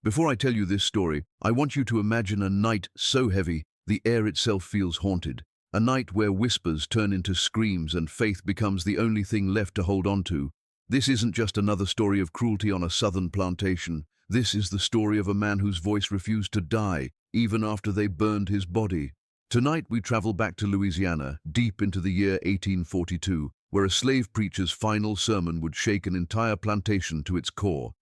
Before I tell you this story, I want you to imagine a night so heavy, the air itself feels haunted. A night where whispers turn into screams and faith becomes the only thing left to hold on to. This isn't just another story of cruelty on a southern plantation. This is the story of a man whose voice refused to die, even after they burned his body. Tonight we travel back to Louisiana, deep into the year 1842, where a slave preacher's final sermon would shake an entire plantation to its core.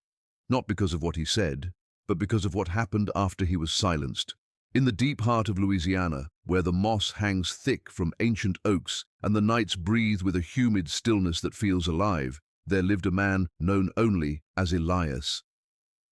Not because of what he said, but because of what happened after he was silenced. In the deep heart of Louisiana, where the moss hangs thick from ancient oaks and the nights breathe with a humid stillness that feels alive, there lived a man known only as Elias.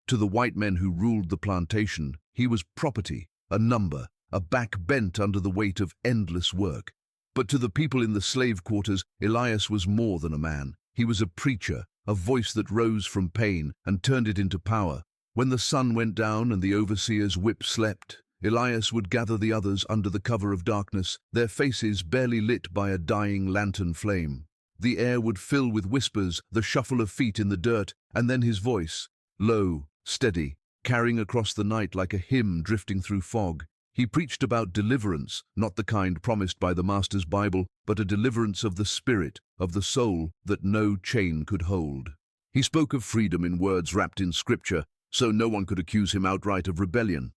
To the white men who ruled the plantation, he was property, a number, a back bent under the weight of endless work. But to the people in the slave quarters, Elias was more than a man. He was a preacher, a voice that rose from pain and turned it into power. When the sun went down and the overseer's whip slept, Elias would gather the others under the cover of darkness, their faces barely lit by a dying lantern flame. The air would fill with whispers, the shuffle of feet in the dirt, and then his voice, low, steady, carrying across the night like a hymn drifting through fog. He preached about deliverance, not the kind promised by the Master's Bible, but a deliverance of the spirit, of the soul that no chain could hold. He spoke of freedom in words wrapped in scripture, so no one could accuse him outright of rebellion.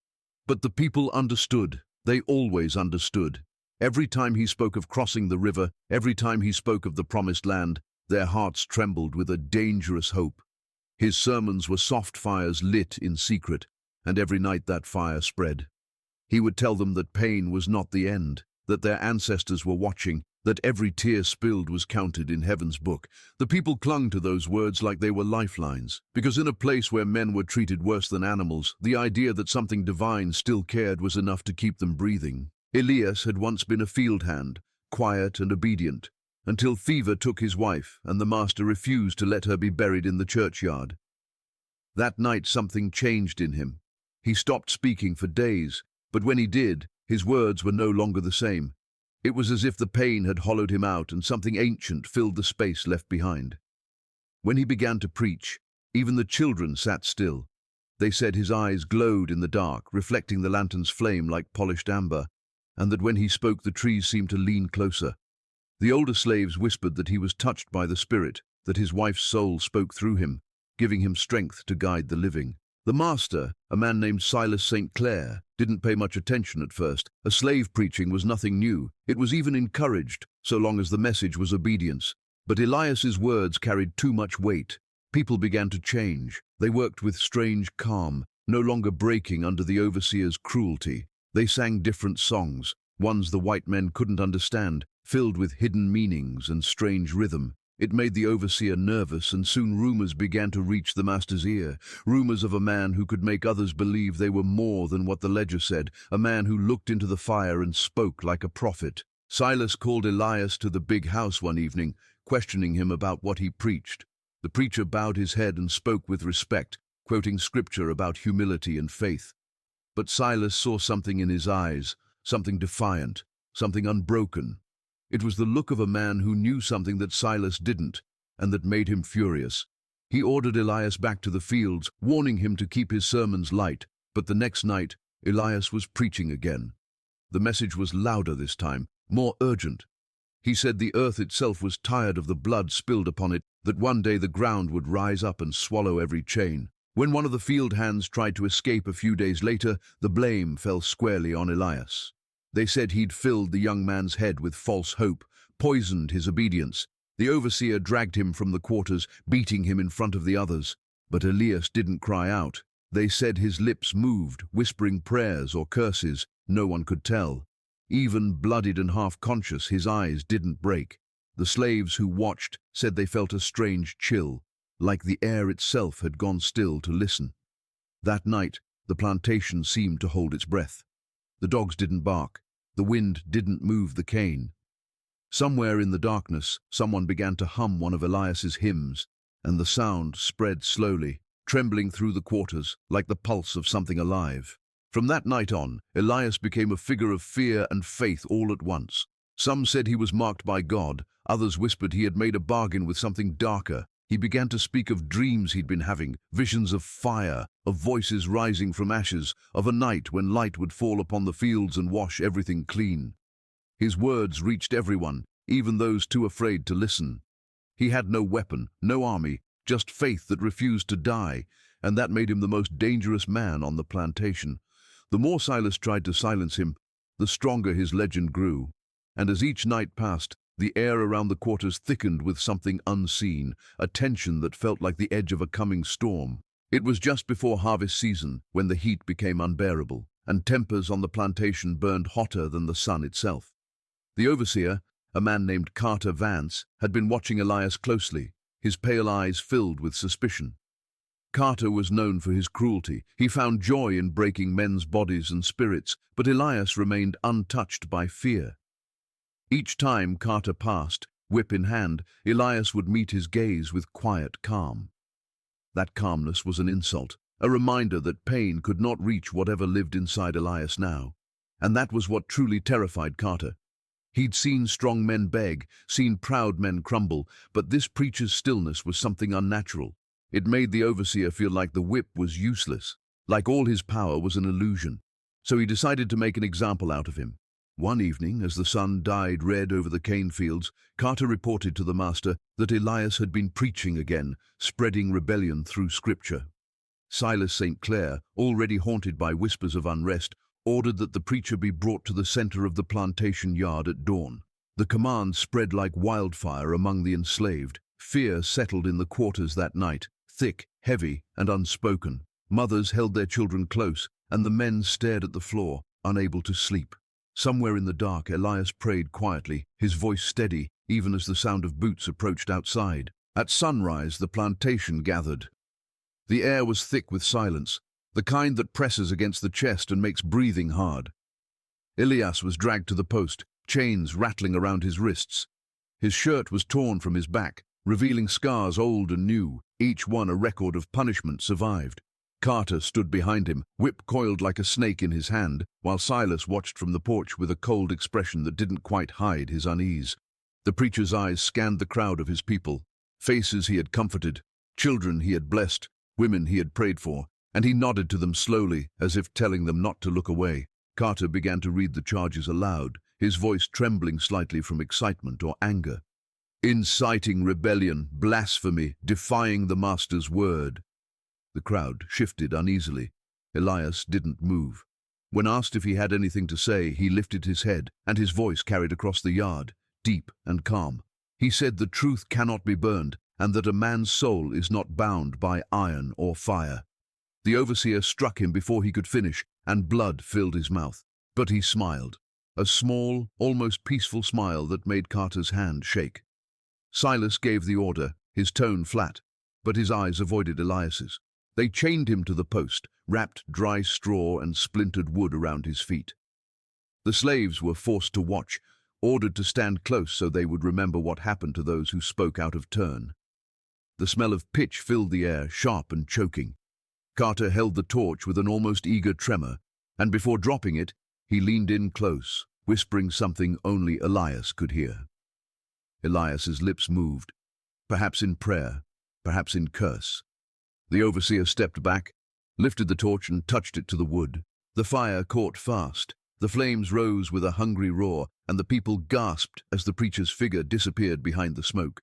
But the people understood. They always understood. Every time he spoke of crossing the river, every time he spoke of the promised land, their hearts trembled with a dangerous hope. His sermons were soft fires lit in secret, and every night that fire spread. He would tell them that pain was not the end, that their ancestors were watching, that every tear spilled was counted in heaven's book. The people clung to those words like they were lifelines, because in a place where men were treated worse than animals, the idea that something divine still cared was enough to keep them breathing. Elias had once been a field hand, quiet and obedient, until fever took his wife and the master refused to let her be buried in the churchyard. That night something changed in him. He stopped speaking for days, but when he did, his words were no longer the same. It was as if the pain had hollowed him out and something ancient filled the space left behind. When he began to preach, even the children sat still. They said his eyes glowed in the dark, reflecting the lantern's flame like polished amber, and that when he spoke the trees seemed to lean closer. The older slaves whispered that he was touched by the Spirit, that his wife's soul spoke through him, giving him strength to guide the living. The master, a man named Silas St. Clair, didn't pay much attention at first. A slave preaching was nothing new. It was even encouraged, so long as the message was obedience. But Elias's words carried too much weight. People began to change. They worked with strange calm, no longer breaking under the overseer's cruelty. They sang different songs, ones the white men couldn't understand, filled with hidden meanings and strange rhythm. It made the overseer nervous, and soon rumors began to reach the master's ear. Rumors of a man who could make others believe they were more than what the ledger said, a man who looked into the fire and spoke like a prophet. Silas called Elias to the big house one evening, questioning him about what he preached. The preacher bowed his head and spoke with respect, quoting scripture about humility and faith. But Silas saw something in his eyes, something defiant, something unbroken. It was the look of a man who knew something that Silas didn't, and that made him furious. He ordered Elias back to the fields, warning him to keep his sermons light. But the next night, Elias was preaching again. The message was louder this time, more urgent. He said the earth itself was tired of the blood spilled upon it, that one day the ground would rise up and swallow every chain. When one of the field hands tried to escape a few days later, the blame fell squarely on Elias. They said he'd filled the young man's head with false hope, poisoned his obedience. The overseer dragged him from the quarters, beating him in front of the others. But Elias didn't cry out. They said his lips moved, whispering prayers or curses. No one could tell. Even bloodied and half-conscious, his eyes didn't break. The slaves who watched said they felt a strange chill, like the air itself had gone still to listen. That night, the plantation seemed to hold its breath. The dogs didn't bark. The wind didn't move the cane. Somewhere in the darkness, someone began to hum one of Elias's hymns, and the sound spread slowly, trembling through the quarters like the pulse of something alive. From that night on, Elias became a figure of fear and faith all at once. Some said he was marked by God, others whispered he had made a bargain with something darker. He began to speak of dreams he'd been having, visions of fire, of voices rising from ashes, of a night when light would fall upon the fields and wash everything clean. His words reached everyone, even those too afraid to listen. He had no weapon, no army, just faith that refused to die, and that made him the most dangerous man on the plantation. The more Silas tried to silence him, the stronger his legend grew. And as each night passed, the air around the quarters thickened with something unseen, a tension that felt like the edge of a coming storm. It was just before harvest season, when the heat became unbearable, and tempers on the plantation burned hotter than the sun itself. The overseer, a man named Carter Vance, had been watching Elias closely, his pale eyes filled with suspicion. Carter was known for his cruelty. He found joy in breaking men's bodies and spirits, but Elias remained untouched by fear. Each time Carter passed, whip in hand, Elias would meet his gaze with quiet calm. That calmness was an insult, a reminder that pain could not reach whatever lived inside Elias now. And that was what truly terrified Carter. He'd seen strong men beg, seen proud men crumble, but this preacher's stillness was something unnatural. It made the overseer feel like the whip was useless, like all his power was an illusion. So he decided to make an example out of him. One evening, as the sun dyed red over the cane fields, Carter reported to the master that Elias had been preaching again, spreading rebellion through Scripture. Silas St. Clair, already haunted by whispers of unrest, ordered that the preacher be brought to the center of the plantation yard at dawn. The command spread like wildfire among the enslaved. Fear settled in the quarters that night, thick, heavy, and unspoken. Mothers held their children close, and the men stared at the floor, unable to sleep. Somewhere in the dark, Elias prayed quietly, his voice steady, even as the sound of boots approached outside. At sunrise, the plantation gathered. The air was thick with silence, the kind that presses against the chest and makes breathing hard. Elias was dragged to the post, chains rattling around his wrists. His shirt was torn from his back, revealing scars old and new, each one a record of punishment survived. Carter stood behind him, whip coiled like a snake in his hand, while Silas watched from the porch with a cold expression that didn't quite hide his unease. The preacher's eyes scanned the crowd of his people, faces he had comforted, children he had blessed, women he had prayed for, and he nodded to them slowly, as if telling them not to look away. Carter began to read the charges aloud, his voice trembling slightly from excitement or anger. Inciting rebellion, blasphemy, defying the master's word. The crowd shifted uneasily. Elias didn't move. When asked if he had anything to say, he lifted his head, and his voice carried across the yard, deep and calm. He said the truth cannot be burned, and that a man's soul is not bound by iron or fire. The overseer struck him before he could finish, and blood filled his mouth. But he smiled, a small, almost peaceful smile that made Carter's hand shake. Silas gave the order, his tone flat, but his eyes avoided Elias's. They chained him to the post, wrapped dry straw and splintered wood around his feet. The slaves were forced to watch, ordered to stand close so they would remember what happened to those who spoke out of turn. The smell of pitch filled the air, sharp and choking. Carter held the torch with an almost eager tremor, and before dropping it, he leaned in close, whispering something only Elias could hear. Elias's lips moved, perhaps in prayer, perhaps in curse. The overseer stepped back, lifted the torch and touched it to the wood. The fire caught fast. The flames rose with a hungry roar, and the people gasped as the preacher's figure disappeared behind the smoke.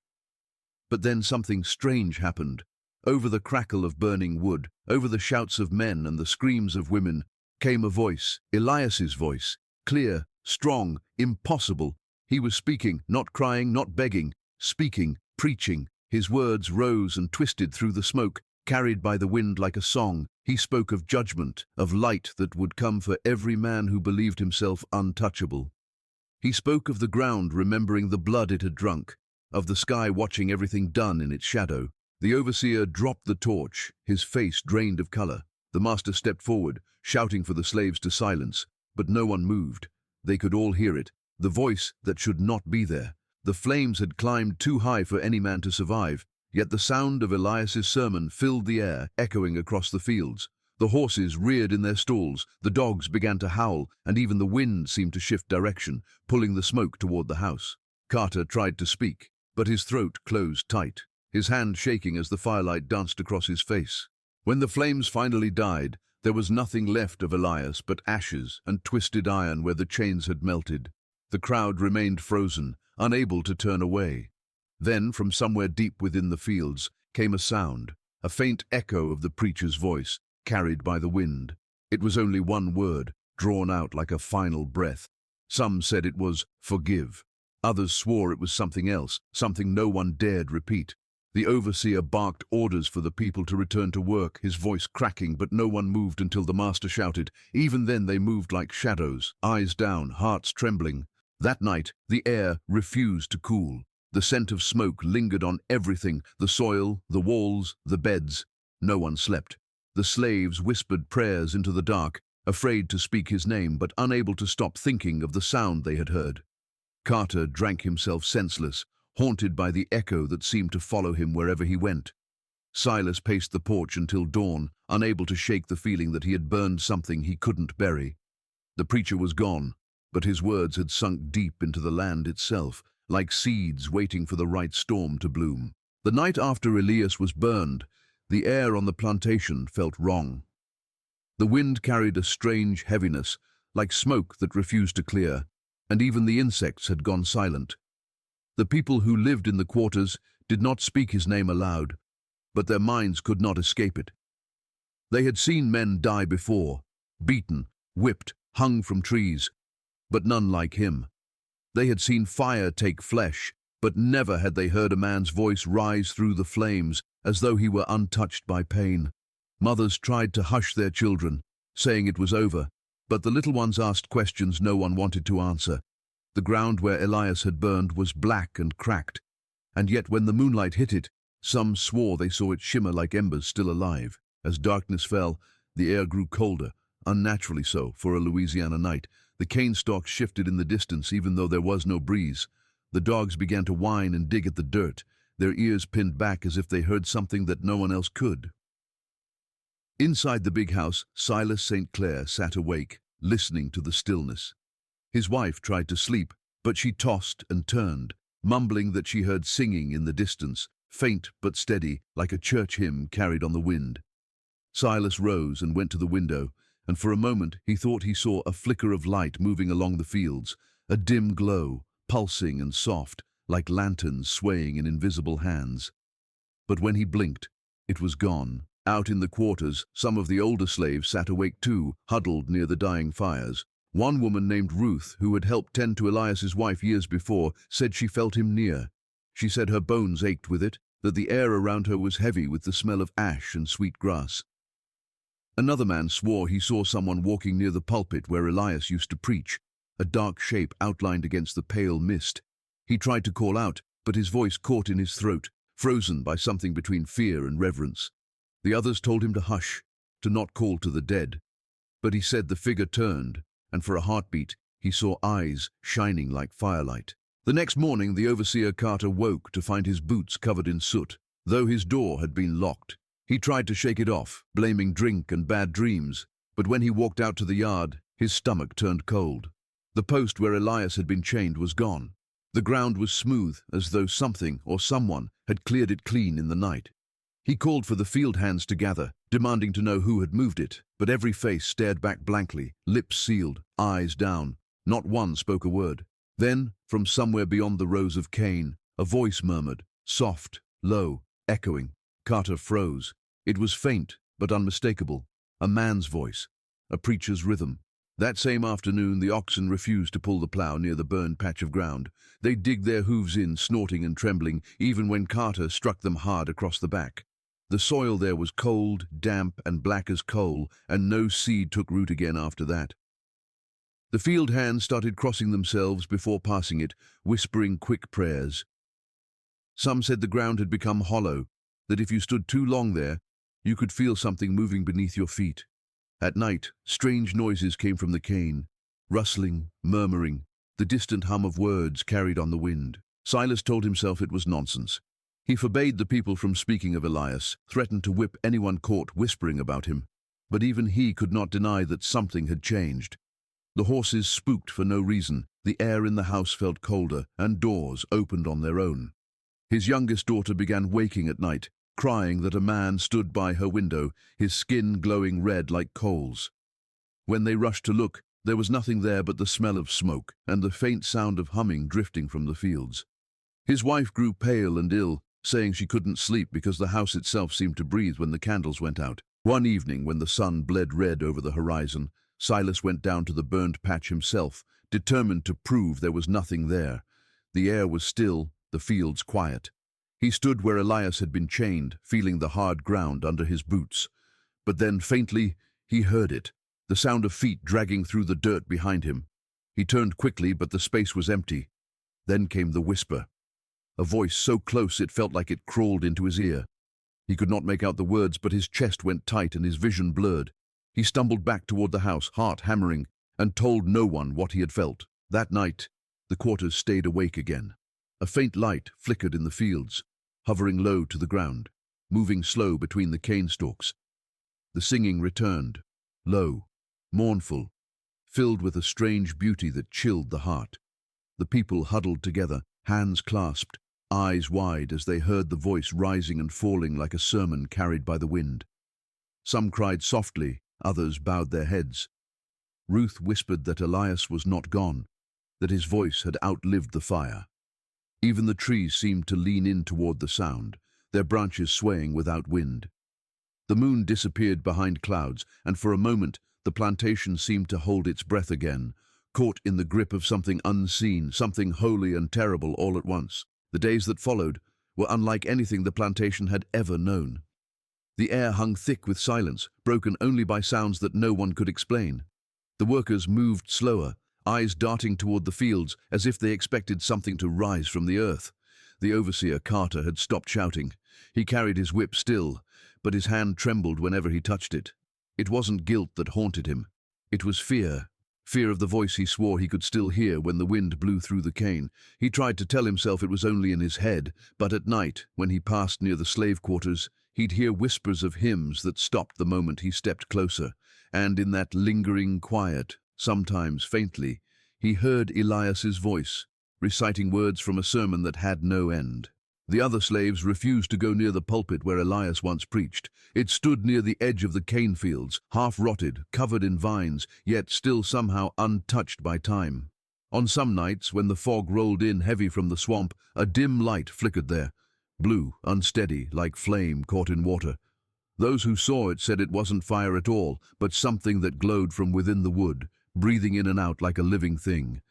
But then something strange happened. Over the crackle of burning wood, over the shouts of men and the screams of women, came a voice, Elias's voice, clear, strong, impossible. He was speaking, not crying, not begging, speaking, preaching. His words rose and twisted through the smoke, carried by the wind like a song. He spoke of judgment, of light that would come for every man who believed himself untouchable. He spoke of the ground remembering the blood it had drunk, of the sky watching everything done in its shadow. The overseer dropped the torch, his face drained of color. The master stepped forward, shouting for the slaves to silence, but no one moved. They could all hear it, the voice that should not be there. The flames had climbed too high for any man to survive, yet the sound of Elias's sermon filled the air, echoing across the fields. The horses reared in their stalls, the dogs began to howl, and even the wind seemed to shift direction, pulling the smoke toward the house. Carter tried to speak, but his throat closed tight. his hand shaking as the firelight danced across his face. When the flames finally died, there was nothing left of Elias but ashes and twisted iron where the chains had melted. The crowd remained frozen, unable to turn away. Then, from somewhere deep within the fields, came a sound, a faint echo of the preacher's voice, carried by the wind. It was only one word, drawn out like a final breath. Some said it was "forgive." Others swore it was something else, something no one dared repeat. The overseer barked orders for the people to return to work, his voice cracking, but no one moved until the master shouted. Even then they moved like shadows, eyes down, hearts trembling. That night, the air refused to cool. The scent of smoke lingered on everything, the soil, the walls, the beds. No one slept. The slaves whispered prayers into the dark, afraid to speak his name but unable to stop thinking of the sound they had heard. Carter drank himself senseless, haunted by the echo that seemed to follow him wherever he went. Silas paced the porch until dawn, unable to shake the feeling that he had burned something he couldn't bury. The preacher was gone, but his words had sunk deep into the land itself, like seeds waiting for the right storm to bloom. The night after Elias was burned, the air on the plantation felt wrong. The wind carried a strange heaviness, like smoke that refused to clear, and even the insects had gone silent. The people who lived in the quarters did not speak his name aloud, but their minds could not escape it. They had seen men die before, beaten, whipped, hung from trees, but none like him. They had seen fire take flesh, but never had they heard a man's voice rise through the flames as though he were untouched by pain. Mothers tried to hush their children, saying it was over, but the little ones asked questions no one wanted to answer. The ground where Elias had burned was black and cracked, and yet when the moonlight hit it, some swore they saw it shimmer like embers still alive. As darkness fell, the air grew colder, unnaturally so for a Louisiana night. The cane stalks shifted in the distance even though there was no breeze. The dogs began to whine and dig at the dirt, their ears pinned back as if they heard something that no one else could. Inside the big house, Silas St. Clair sat awake, listening to the stillness. His wife tried to sleep, but she tossed and turned, mumbling that she heard singing in the distance, faint but steady, like a church hymn carried on the wind. Silas rose and went to the window, and for a moment he thought he saw a flicker of light moving along the fields, a dim glow, pulsing and soft, like lanterns swaying in invisible hands. But when he blinked, it was gone. Out in the quarters, some of the older slaves sat awake too, huddled near the dying fires. One woman named Ruth, who had helped tend to Elias's wife years before, said she felt him near. She said her bones ached with it, that the air around her was heavy with the smell of ash and sweet grass. Another man swore he saw someone walking near the pulpit where Elias used to preach, a dark shape outlined against the pale mist. He tried to call out, but his voice caught in his throat, frozen by something between fear and reverence. The others told him to hush, to not call to the dead. But he said the figure turned, and for a heartbeat, he saw eyes shining like firelight. The next morning, the overseer Carter woke to find his boots covered in soot, though his door had been locked. He tried to shake it off, blaming drink and bad dreams, but when he walked out to the yard, his stomach turned cold. The post where Elias had been chained was gone. The ground was smooth, as though something or someone had cleared it clean in the night. He called for the field hands to gather, demanding to know who had moved it, but every face stared back blankly, lips sealed, eyes down. Not one spoke a word. Then, from somewhere beyond the rows of cane, a voice murmured, soft, low, echoing. Carter froze. It was faint, but unmistakable. A man's voice, a preacher's rhythm. That same afternoon, the oxen refused to pull the plow near the burned patch of ground. They digged their hooves in, snorting and trembling, even when Carter struck them hard across the back. The soil there was cold, damp, and black as coal, and no seed took root again after that. The field hands started crossing themselves before passing it, whispering quick prayers. Some said the ground had become hollow, that if you stood too long there, you could feel something moving beneath your feet. At night, strange noises came from the cane, rustling, murmuring, the distant hum of words carried on the wind. Silas told himself it was nonsense. He forbade the people from speaking of Elias, threatened to whip anyone caught whispering about him. But even he could not deny that something had changed. The horses spooked for no reason, the air in the house felt colder, and doors opened on their own. His youngest daughter began waking at night, crying that a man stood by her window, his skin glowing red like coals. When they rushed to look, there was nothing there but the smell of smoke and the faint sound of humming drifting from the fields. His wife grew pale and ill, saying she couldn't sleep because the house itself seemed to breathe when the candles went out. One evening, when the sun bled red over the horizon, Silas went down to the burned patch himself, determined to prove there was nothing there. The air was still, the fields quiet. He stood where Elias had been chained, feeling the hard ground under his boots. But then, faintly, he heard it, the sound of feet dragging through the dirt behind him. He turned quickly, but the space was empty. Then came the whisper, a voice so close it felt like it crawled into his ear. He could not make out the words, but his chest went tight and his vision blurred. He stumbled back toward the house, heart hammering, and told no one what he had felt. That night, the quarters stayed awake again. A faint light flickered in the fields, hovering low to the ground, moving slow between the cane stalks. The singing returned, low, mournful, filled with a strange beauty that chilled the heart. The people huddled together, hands clasped, eyes wide as they heard the voice rising and falling like a sermon carried by the wind. Some cried softly, others bowed their heads. Ruth whispered that Elias was not gone, that his voice had outlived the fire. Even the trees seemed to lean in toward the sound, their branches swaying without wind. The moon disappeared behind clouds, and for a moment the plantation seemed to hold its breath again, caught in the grip of something unseen, something holy and terrible all at once. The days that followed were unlike anything the plantation had ever known. The air hung thick with silence, broken only by sounds that no one could explain. The workers moved slower, eyes darting toward the fields as if they expected something to rise from the earth. The overseer, Carter, had stopped shouting. He carried his whip still, but his hand trembled whenever he touched it. It wasn't guilt that haunted him. It was fear. Fear of the voice he swore he could still hear when the wind blew through the cane. He tried to tell himself it was only in his head, but at night, when he passed near the slave quarters, he'd hear whispers of hymns that stopped the moment he stepped closer, and in that lingering quiet, sometimes faintly, he heard Elias's voice, reciting words from a sermon that had no end. The other slaves refused to go near the pulpit where Elias once preached. It stood near the edge of the cane fields, half-rotted, covered in vines, yet still somehow untouched by time. On some nights, when the fog rolled in heavy from the swamp, a dim light flickered there, blue, unsteady, like flame caught in water. Those who saw it said it wasn't fire at all, but something that glowed from within the wood, breathing in and out like a living thing.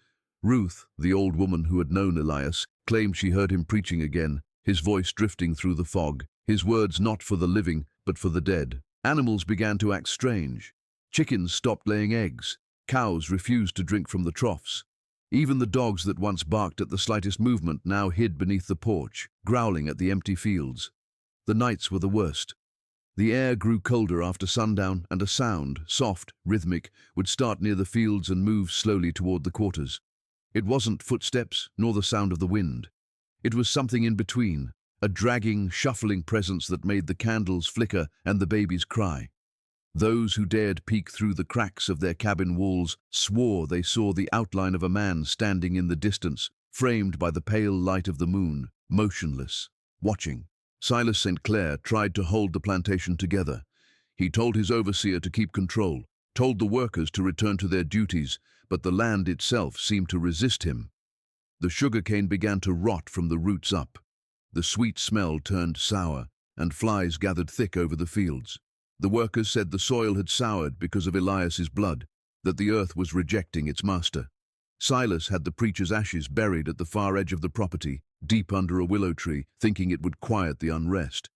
Ruth, the old woman who had known Elias, claimed she heard him preaching again, his voice drifting through the fog, his words not for the living, but for the dead. Animals began to act strange. Chickens stopped laying eggs. Cows refused to drink from the troughs. Even the dogs that once barked at the slightest movement now hid beneath the porch, growling at the empty fields. The nights were the worst. The air grew colder after sundown, and a sound, soft, rhythmic, would start near the fields and move slowly toward the quarters. It wasn't footsteps, nor the sound of the wind. It was something in between, a dragging, shuffling presence that made the candles flicker and the babies cry. Those who dared peek through the cracks of their cabin walls swore they saw the outline of a man standing in the distance, framed by the pale light of the moon, motionless, watching. Silas St. Clair tried to hold the plantation together. He told his overseer to keep control, told the workers to return to their duties, but the land itself seemed to resist him. The sugarcane began to rot from the roots up. The sweet smell turned sour, and flies gathered thick over the fields. The workers said the soil had soured because of Elias's blood, that the earth was rejecting its master. Silas had the preacher's ashes buried at the far edge of the property, deep under a willow tree, thinking it would quiet the unrest.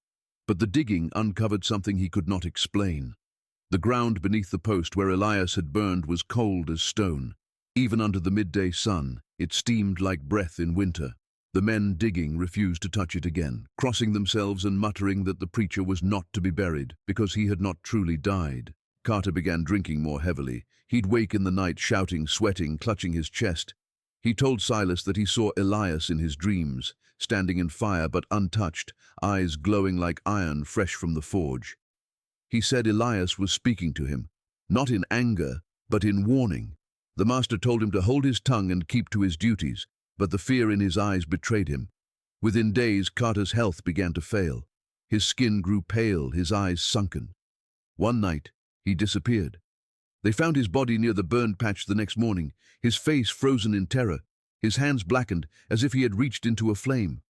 But the digging uncovered something he could not explain. The ground beneath the post where Elias had burned was cold as stone. Even under the midday sun, it steamed like breath in winter. The men digging refused to touch it again, crossing themselves and muttering that the preacher was not to be buried because he had not truly died. Carter began drinking more heavily. He'd wake in the night shouting, sweating, clutching his chest. He told Silas that he saw Elias in his dreams, standing in fire but untouched, eyes glowing like iron fresh from the forge. He said Elias was speaking to him, not in anger, but in warning. The master told him to hold his tongue and keep to his duties, but the fear in his eyes betrayed him. Within days, Carter's health began to fail. His skin grew pale, his eyes sunken. One night, he disappeared. They found his body near the burned patch the next morning, his face frozen in terror, his hands blackened as if he had reached into a flame.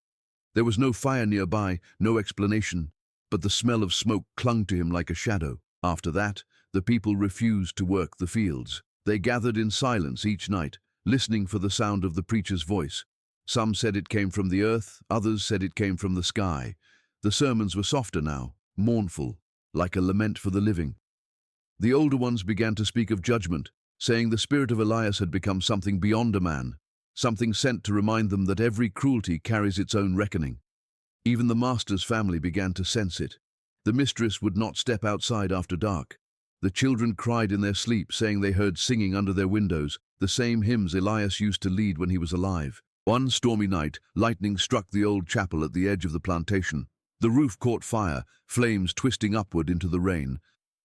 There was no fire nearby, no explanation, but the smell of smoke clung to him like a shadow. After that, the people refused to work the fields. They gathered in silence each night, listening for the sound of the preacher's voice. Some said it came from the earth, others said it came from the sky. The sermons were softer now, mournful, like a lament for the living. The older ones began to speak of judgment, saying the spirit of Elias had become something beyond a man, something sent to remind them that every cruelty carries its own reckoning. Even the master's family began to sense it. The mistress would not step outside after dark. The children cried in their sleep, saying they heard singing under their windows, the same hymns Elias used to lead when he was alive. One stormy night, lightning struck the old chapel at the edge of the plantation. The roof caught fire, flames twisting upward into the rain.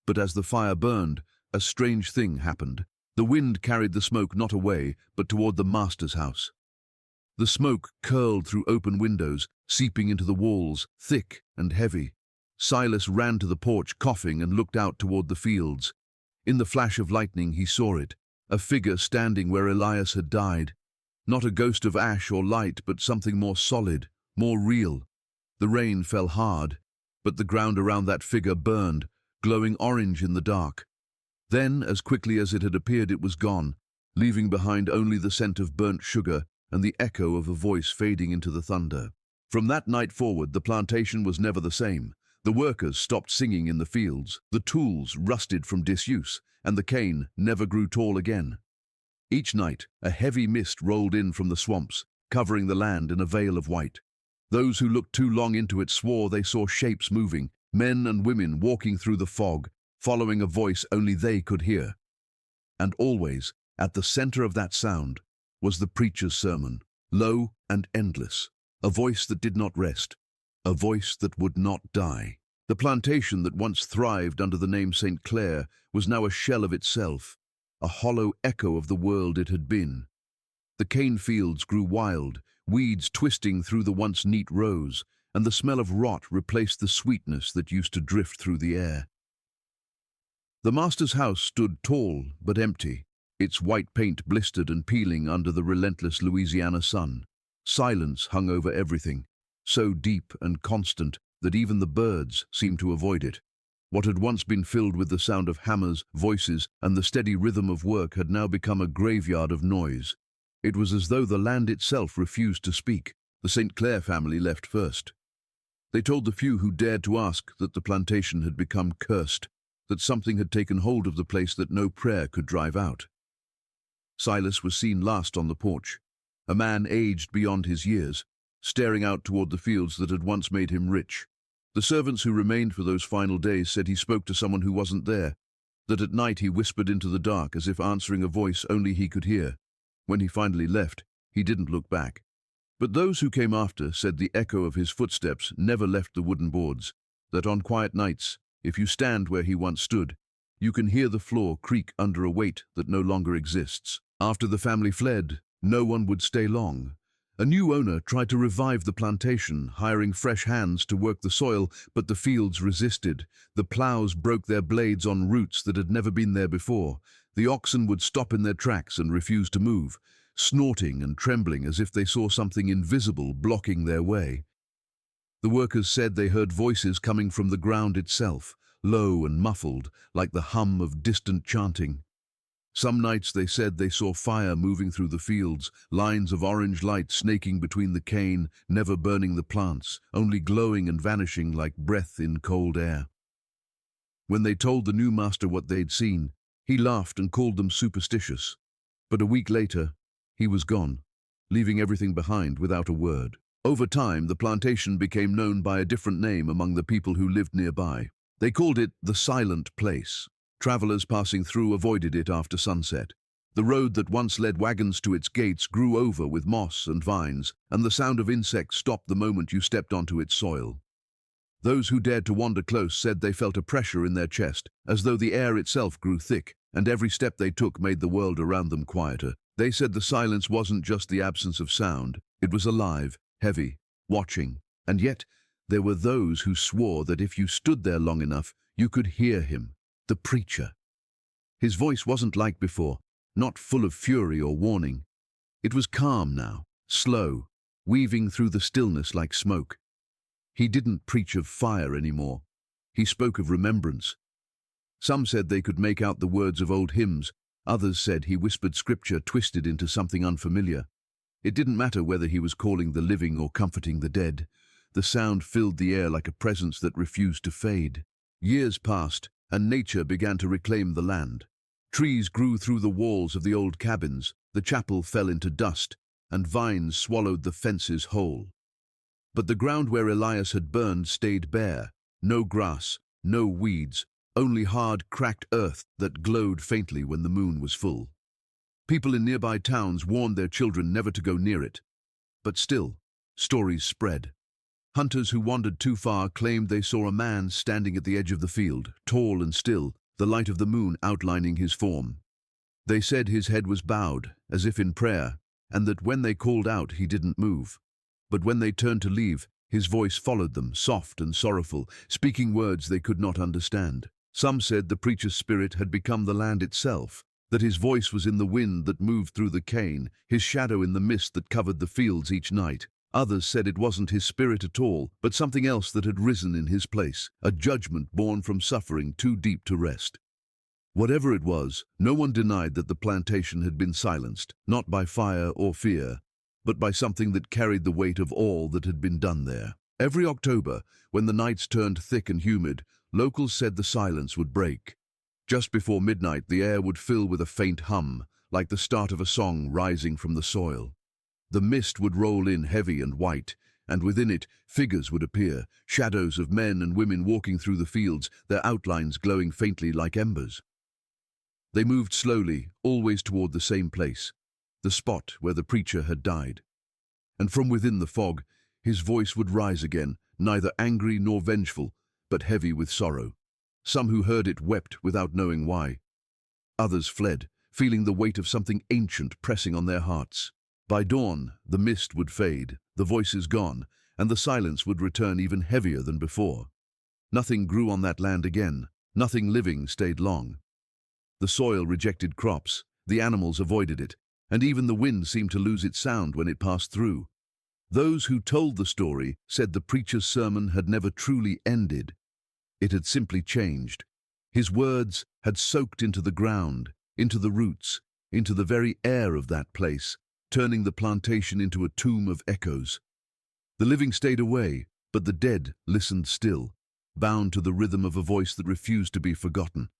But as the fire burned, a strange thing happened. The wind carried the smoke not away, but toward the master's house. The smoke curled through open windows, seeping into the walls, thick and heavy. Silas ran to the porch, coughing, and looked out toward the fields. In the flash of lightning he saw it, a figure standing where Elias had died. Not a ghost of ash or light, but something more solid, more real. The rain fell hard, but the ground around that figure burned, glowing orange in the dark. Then, as quickly as it had appeared, it was gone, leaving behind only the scent of burnt sugar and the echo of a voice fading into the thunder. From that night forward, the plantation was never the same. The workers stopped singing in the fields, the tools rusted from disuse, and the cane never grew tall again. Each night, a heavy mist rolled in from the swamps, covering the land in a veil of white. Those who looked too long into it swore they saw shapes moving, men and women walking through the fog, following a voice only they could hear. And always, at the center of that sound, was the preacher's sermon, low and endless, a voice that did not rest, a voice that would not die. The plantation that once thrived under the name St. Clair was now a shell of itself, a hollow echo of the world it had been. The cane fields grew wild, weeds twisting through the once neat rows, and the smell of rot replaced the sweetness that used to drift through the air. The master's house stood tall but empty, its white paint blistered and peeling under the relentless Louisiana sun. Silence hung over everything, so deep and constant that even the birds seemed to avoid it. What had once been filled with the sound of hammers, voices, and the steady rhythm of work had now become a graveyard of noise. It was as though the land itself refused to speak. The St. Clair family left first. They told the few who dared to ask that the plantation had become cursed, that something had taken hold of the place that no prayer could drive out. Silas was seen last on the porch, a man aged beyond his years, staring out toward the fields that had once made him rich. The servants who remained for those final days said he spoke to someone who wasn't there, that at night he whispered into the dark as if answering a voice only he could hear. When he finally left, he didn't look back. But those who came after said the echo of his footsteps never left the wooden boards, that on quiet nights, if you stand where he once stood, you can hear the floor creak under a weight that no longer exists. After the family fled, no one would stay long. A new owner tried to revive the plantation, hiring fresh hands to work the soil, but the fields resisted. The plows broke their blades on roots that had never been there before. The oxen would stop in their tracks and refuse to move, snorting and trembling as if they saw something invisible blocking their way. The workers said they heard voices coming from the ground itself, low and muffled, like the hum of distant chanting. Some nights they said they saw fire moving through the fields, lines of orange light snaking between the cane, never burning the plants, only glowing and vanishing like breath in cold air. When they told the new master what they'd seen, he laughed and called them superstitious. But a week later, he was gone, leaving everything behind without a word. Over time, the plantation became known by a different name among the people who lived nearby. They called it the Silent Place. Travelers passing through avoided it after sunset. The road that once led wagons to its gates grew over with moss and vines, and the sound of insects stopped the moment you stepped onto its soil. Those who dared to wander close said they felt a pressure in their chest, as though the air itself grew thick, and every step they took made the world around them quieter. They said the silence wasn't just the absence of sound, it was alive, heavy, watching, and yet there were those who swore that if you stood there long enough, you could hear him, the preacher. His voice wasn't like before, not full of fury or warning. It was calm now, slow, weaving through the stillness like smoke. He didn't preach of fire anymore. He spoke of remembrance. Some said they could make out the words of old hymns. Others said he whispered scripture twisted into something unfamiliar. It didn't matter whether he was calling the living or comforting the dead. The sound filled the air like a presence that refused to fade. Years passed, and nature began to reclaim the land. Trees grew through the walls of the old cabins, the chapel fell into dust, and vines swallowed the fences whole. But the ground where Elias had burned stayed bare. No grass, no weeds, only hard, cracked earth that glowed faintly when the moon was full. People in nearby towns warned their children never to go near it. But still, stories spread. Hunters who wandered too far claimed they saw a man standing at the edge of the field, tall and still, the light of the moon outlining his form. They said his head was bowed, as if in prayer, and that when they called out he didn't move. But when they turned to leave, his voice followed them, soft and sorrowful, speaking words they could not understand. Some said the preacher's spirit had become the land itself, that his voice was in the wind that moved through the cane, his shadow in the mist that covered the fields each night. Others said it wasn't his spirit at all, but something else that had risen in his place, a judgment born from suffering too deep to rest. Whatever it was, no one denied that the plantation had been silenced, not by fire or fear, but by something that carried the weight of all that had been done there. Every October, when the nights turned thick and humid, locals said the silence would break. Just before midnight, the air would fill with a faint hum, like the start of a song rising from the soil. The mist would roll in heavy and white, and within it, figures would appear, shadows of men and women walking through the fields, their outlines glowing faintly like embers. They moved slowly, always toward the same place, the spot where the preacher had died. And from within the fog, his voice would rise again, neither angry nor vengeful, but heavy with sorrow. Some who heard it wept without knowing why. Others fled, feeling the weight of something ancient pressing on their hearts. By dawn, the mist would fade, the voices gone, and the silence would return even heavier than before. Nothing grew on that land again, nothing living stayed long. The soil rejected crops, the animals avoided it, and even the wind seemed to lose its sound when it passed through. Those who told the story said the preacher's sermon had never truly ended. It had simply changed. His words had soaked into the ground, into the roots, into the very air of that place, turning the plantation into a tomb of echoes. The living stayed away, but the dead listened still, bound to the rhythm of a voice that refused to be forgotten.